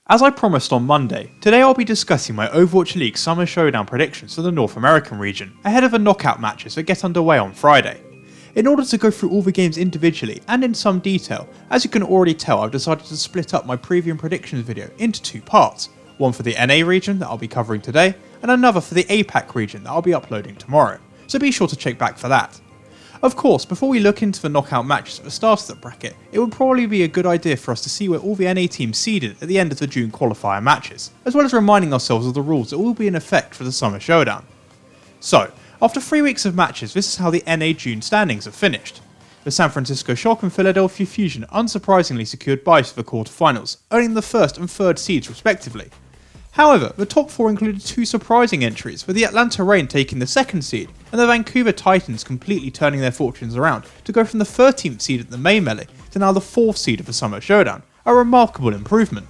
As I promised on Monday, today I'll be discussing my Overwatch League Summer Showdown predictions for the North American region, ahead of the knockout matches that get underway on Friday. In order to go through all the games individually and in some detail, as you can already tell, I've decided to split up my preview and predictions video into two parts, one for the NA region that I'll be covering today, and another for the APAC region that I'll be uploading tomorrow, so be sure to check back for that. Of course, before we look into the knockout matches at the start of the bracket, it would probably be a good idea for us to see where all the NA teams seeded at the end of the June qualifier matches, as well as reminding ourselves of the rules that will be in effect for the Summer Showdown. So, after 3 weeks of matches, this is how the NA June standings have finished. The San Francisco Shock and Philadelphia Fusion unsurprisingly secured byes for the quarterfinals, earning the first and third seeds respectively. However, the top four included two surprising entries, with the Atlanta Reign taking the second seed, and the Vancouver Titans completely turning their fortunes around to go from the 13th seed at the May Melee to now the 4th seed of the Summer Showdown, a remarkable improvement.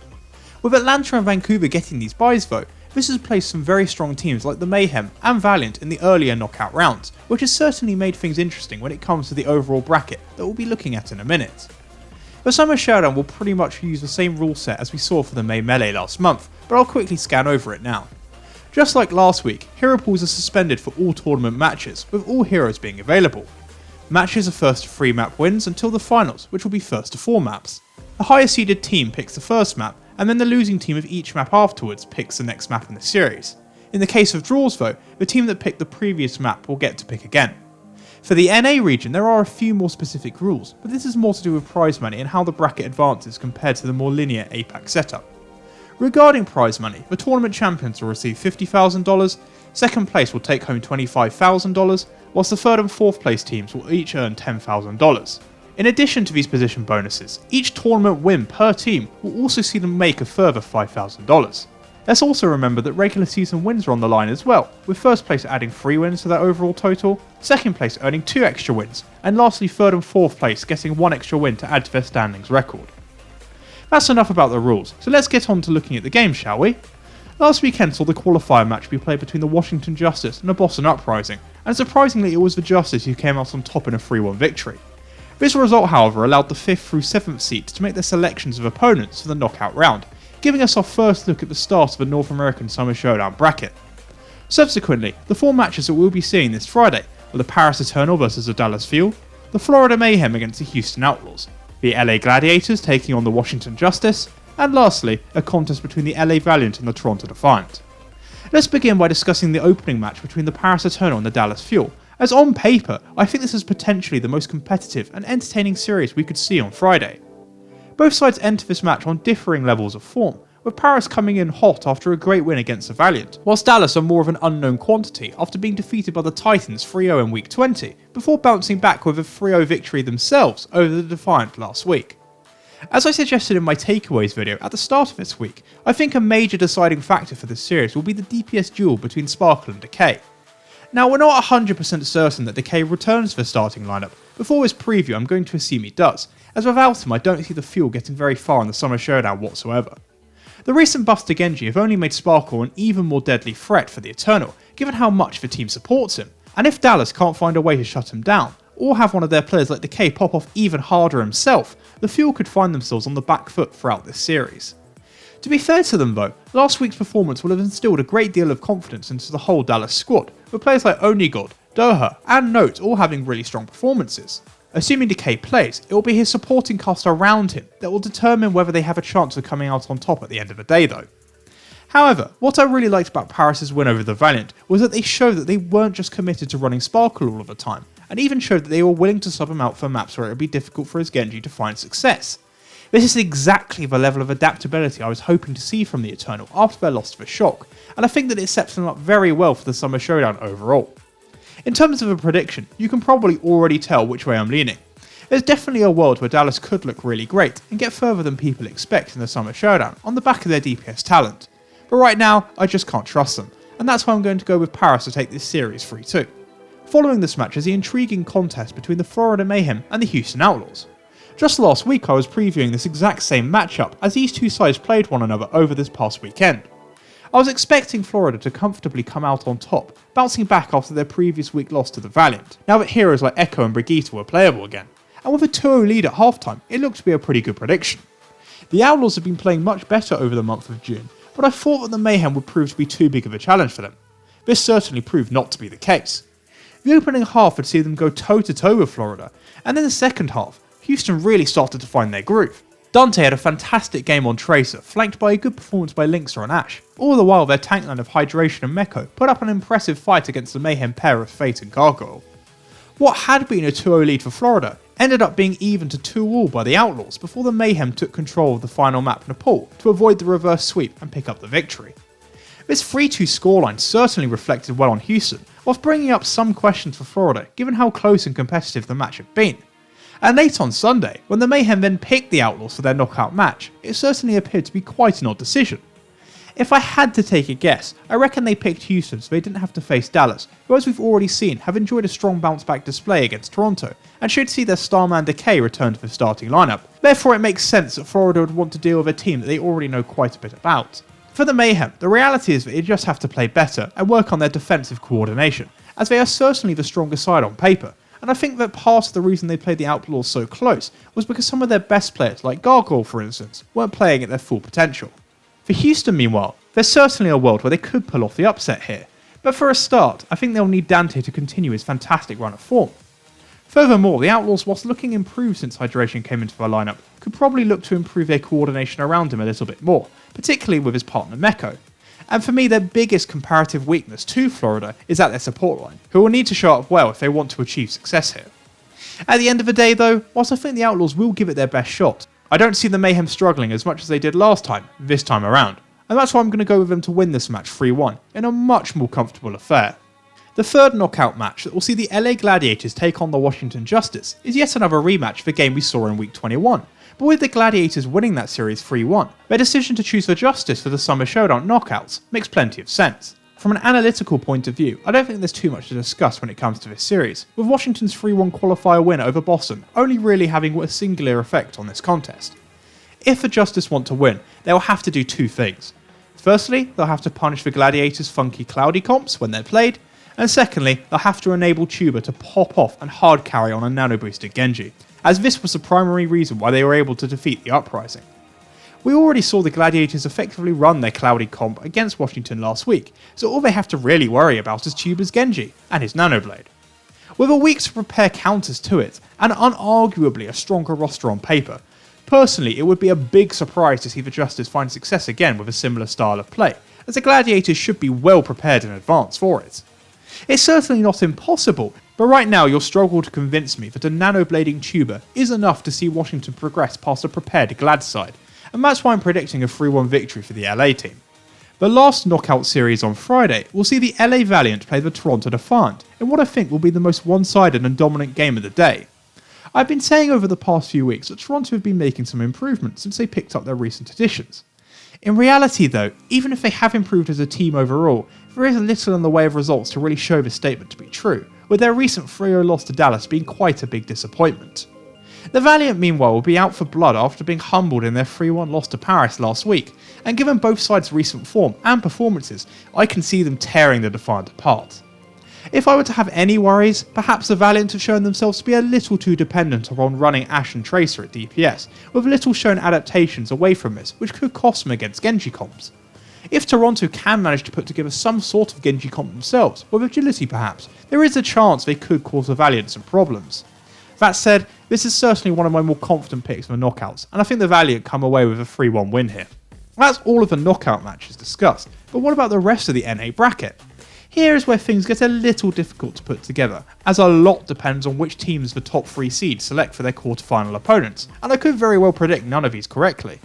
With Atlanta and Vancouver getting these byes though, this has placed some very strong teams like the Mayhem and Valiant in the earlier knockout rounds, which has certainly made things interesting when it comes to the overall bracket that we'll be looking at in a minute. The Summer Showdown will pretty much use the same rule set as we saw for the May Melee last month, but I'll quickly scan over it now. Just like last week, hero pools are suspended for all tournament matches, with all heroes being available. Matches are first to 3 map wins until the finals, which will be first to 4 maps. The higher seeded team picks the first map, and then the losing team of each map afterwards picks the next map in the series. In the case of draws though, the team that picked the previous map will get to pick again. For the NA region, there are a few more specific rules, but this is more to do with prize money and how the bracket advances compared to the more linear APAC setup. Regarding prize money, the tournament champions will receive $50,000, second place will take home $25,000, whilst the third and fourth place teams will each earn $10,000. In addition to these position bonuses, each tournament win per team will also see them make a further $5,000. Let's also remember that regular season wins are on the line as well, with first place adding 3 wins to their overall total, second place earning 2 extra wins, and lastly third and fourth place getting 1 extra win to add to their standings record. That's enough about the rules, so let's get on to looking at the game, shall we? Last weekend saw the qualifier match be played between the Washington Justice and the Boston Uprising, and surprisingly it was the Justice who came out on top in a 3-1 victory. This result, however, allowed the 5th through 7th seeds to make their selections of opponents for the knockout round, giving us our first look at the start of the North American Summer Showdown bracket. Subsequently, the 4 matches that we'll be seeing this Friday were the Paris Eternal vs the Dallas Fuel, the Florida Mayhem against the Houston Outlaws, the LA Gladiators taking on the Washington Justice, and lastly, a contest between the LA Valiant and the Toronto Defiant. Let's begin by discussing the opening match between the Paris Eternal and the Dallas Fuel, as on paper, I think this is potentially the most competitive and entertaining series we could see on Friday. Both sides enter this match on differing levels of form, with Paris coming in hot after a great win against the Valiant, whilst Dallas are more of an unknown quantity after being defeated by the Titans 3-0 in week 20, before bouncing back with a 3-0 victory themselves over the Defiant last week. As I suggested in my takeaways video at the start of this week, I think a major deciding factor for this series will be the DPS duel between Sparkle and Decay. Now, we're not 100% certain that Decay returns to the starting lineup. Before this preview, I'm going to assume he does, as without him I don't see the Fuel getting very far in the Summer Showdown whatsoever. The recent buffs to Genji have only made Sparkle an even more deadly threat for the Eternal, given how much the team supports him, and if Dallas can't find a way to shut him down, or have one of their players like Decay pop off even harder himself, the Fuel could find themselves on the back foot throughout this series. To be fair to them though, last week's performance will have instilled a great deal of confidence into the whole Dallas squad, with players like Onigod, Doha and Note all having really strong performances. Assuming Decay plays, it will be his supporting cast around him that will determine whether they have a chance of coming out on top at the end of the day though. However, what I really liked about Paris' win over the Valiant was that they showed that they weren't just committed to running Sparkle all of the time, and even showed that they were willing to sub him out for maps where it would be difficult for his Genji to find success. This is exactly the level of adaptability I was hoping to see from the Eternal after their loss to the Shock, and I think that it sets them up very well for the Summer Showdown overall. In terms of a prediction, you can probably already tell which way I'm leaning. There's definitely a world where Dallas could look really great and get further than people expect in the Summer Showdown on the back of their DPS talent. But right now, I just can't trust them, and that's why I'm going to go with Paris to take this series 3-2. Following this match is the intriguing contest between the Florida Mayhem and the Houston Outlaws. Just last week I was previewing this exact same matchup as these two sides played one another over this past weekend. I was expecting Florida to comfortably come out on top, bouncing back after their previous week loss to the Valiant, now that heroes like Echo and Brigitte were playable again, and with a 2-0 lead at halftime, it looked to be a pretty good prediction. The Outlaws have been playing much better over the month of June, but I thought that the Mayhem would prove to be too big of a challenge for them. This certainly proved not to be the case. The opening half had seen them go toe-to-toe with Florida, and in the second half, Houston really started to find their groove. Dante had a fantastic game on Tracer, flanked by a good performance by Linkster on Ashe. All the while their tank line of Hydration and Meko put up an impressive fight against the Mayhem pair of Fate and Gargoyle. What had been a 2-0 lead for Florida ended up being even to 2-2 by the Outlaws before the Mayhem took control of the final map Nepal to avoid the reverse sweep and pick up the victory. This 3-2 scoreline certainly reflected well on Houston, whilst bringing up some questions for Florida given how close and competitive the match had been. And late on Sunday, when the Mayhem then picked the Outlaws for their knockout match, it certainly appeared to be quite an odd decision. If I had to take a guess, I reckon they picked Houston so they didn't have to face Dallas, who as we've already seen have enjoyed a strong bounce back display against Toronto, and should see their Starman Decay return to the starting lineup. Therefore it makes sense that Florida would want to deal with a team that they already know quite a bit about. For the Mayhem, the reality is that they just have to play better and work on their defensive coordination, as they are certainly the stronger side on paper, and I think that part of the reason they played the Outlaws so close was because some of their best players, like Gargoyle for instance, weren't playing at their full potential. For Houston meanwhile, there's certainly a world where they could pull off the upset here, but for a start, I think they'll need Dante to continue his fantastic run of form. Furthermore, the Outlaws, whilst looking improved since Hydration came into their lineup, could probably look to improve their coordination around him a little bit more, particularly with his partner Meko. And for me, their biggest comparative weakness to Florida is at their support line, who will need to show up well if they want to achieve success here. At the end of the day though, whilst I think the Outlaws will give it their best shot, I don't see the Mayhem struggling as much as they did last time, this time around, and that's why I'm going to go with them to win this match 3-1 in a much more comfortable affair. The third knockout match that will see the LA Gladiators take on the Washington Justice is yet another rematch of the game we saw in week 21, but with the Gladiators winning that series 3-1, their decision to choose the Justice for the Summer Showdown knockouts makes plenty of sense. From an analytical point of view, I don't think there's too much to discuss when it comes to this series, with Washington's 3-1 qualifier win over Boston only really having a singular effect on this contest. If the Justice want to win, they will have to do two things. Firstly, they'll have to punish the Gladiators' funky cloudy comps when they're played, and secondly, they'll have to enable Tuba to pop off and hard carry on a nano boosted Genji, as this was the primary reason why they were able to defeat the Uprising. We already saw the Gladiators effectively run their cloudy comp against Washington last week, so all they have to really worry about is Tuba's Genji and his Nanoblade. With a week to prepare counters to it, and unarguably a stronger roster on paper, personally it would be a big surprise to see the Justice find success again with a similar style of play, as the Gladiators should be well prepared in advance for it. It's certainly not impossible, but right now you'll struggle to convince me that a nanoblading Tuba is enough to see Washington progress past a prepared Glad side, and that's why I'm predicting a 3-1 victory for the LA team. The last knockout series on Friday will see the LA Valiant play the Toronto Defiant in what I think will be the most one-sided and dominant game of the day. I've been saying over the past few weeks that Toronto have been making some improvements since they picked up their recent additions. In reality though, even if they have improved as a team overall, there is little in the way of results to really show this statement to be true, with their recent 3-0 loss to Dallas being quite a big disappointment. The Valiant meanwhile will be out for blood after being humbled in their 3-1 loss to Paris last week, and given both sides' recent form and performances, I can see them tearing the Defiant apart. If I were to have any worries, perhaps the Valiant have shown themselves to be a little too dependent upon running Ashe and Tracer at DPS, with little shown adaptations away from this, which could cost them against Genji comps. If Toronto can manage to put together some sort of Genji comp themselves, with agility perhaps, there is a chance they could cause the Valiant some problems. That said, this is certainly one of my more confident picks for the knockouts, and I think the Valiant come away with a 3-1 win here. That's all of the knockout matches discussed, but what about the rest of the NA bracket? Here is where things get a little difficult to put together, as a lot depends on which teams the top 3 seeds select for their quarterfinal opponents, and I could very well predict none of these correctly.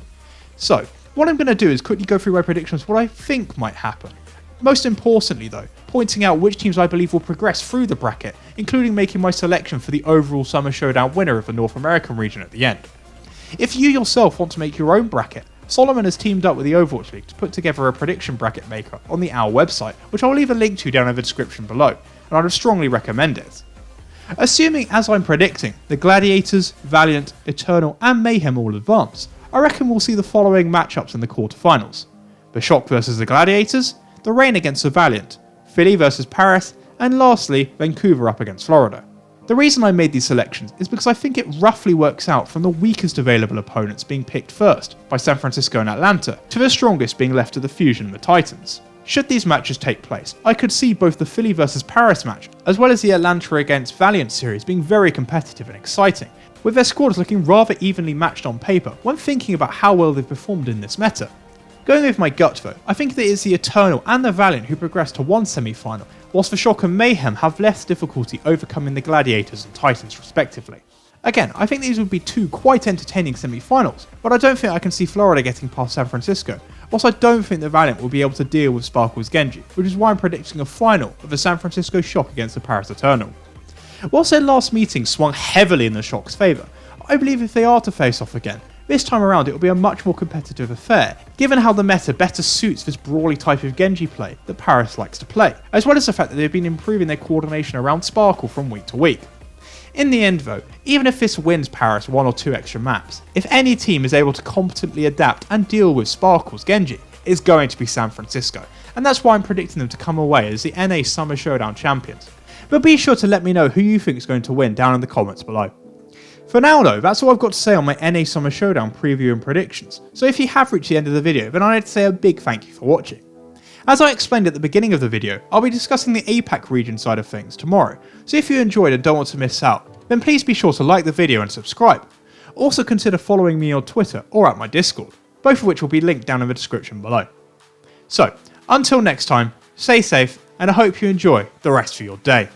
So, what I'm going to do is quickly go through my predictions of what I think might happen. Most importantly though, pointing out which teams I believe will progress through the bracket, including making my selection for the overall Summer Showdown winner of the North American region at the end. If you yourself want to make your own bracket, Solomon has teamed up with the Overwatch League to put together a prediction bracket maker on the OWL website, which I'll leave a link to down in the description below, and I would strongly recommend it. Assuming, as I'm predicting, the Gladiators, Valiant, Eternal and Mayhem all advance, I reckon we'll see the following matchups in the quarterfinals: the Shock vs the Gladiators, the Reign against the Valiant, Philly vs Paris, and lastly, Vancouver up against Florida. The reason I made these selections is because I think it roughly works out from the weakest available opponents being picked first, by San Francisco and Atlanta, to the strongest being left to the Fusion and the Titans. Should these matches take place, I could see both the Philly vs Paris match, as well as the Atlanta against Valiant series being very competitive and exciting, with their squads looking rather evenly matched on paper when thinking about how well they've performed in this meta. Going with my gut though, I think that it's the Eternal and the Valiant who progress to one semi-final, whilst the Shock and Mayhem have less difficulty overcoming the Gladiators and Titans respectively. Again, I think these would be two quite entertaining semi-finals, but I don't think I can see Florida getting past San Francisco, whilst I don't think the Valiant will be able to deal with Sparkle's Genji, which is why I'm predicting a final of the San Francisco Shock against the Paris Eternal. Whilst their last meeting swung heavily in the Shock's favour, I believe if they are to face off again, this time around it will be a much more competitive affair, given how the meta better suits this brawly type of Genji play that Paris likes to play, as well as the fact that they've been improving their coordination around Sparkle from week to week. In the end though, even if this wins Paris one or two extra maps, if any team is able to competently adapt and deal with Sparkle's Genji, it's going to be San Francisco, and that's why I'm predicting them to come away as the NA Summer Showdown champions. But be sure to let me know who you think is going to win down in the comments below. For now though, that's all I've got to say on my NA Summer Showdown preview and predictions, so if you have reached the end of the video, then I'd like to say a big thank you for watching. As I explained at the beginning of the video, I'll be discussing the APAC region side of things tomorrow, so if you enjoyed and don't want to miss out, then please be sure to like the video and subscribe. Also consider following me on Twitter or at my Discord, both of which will be linked down in the description below. So, until next time, stay safe and I hope you enjoy the rest of your day.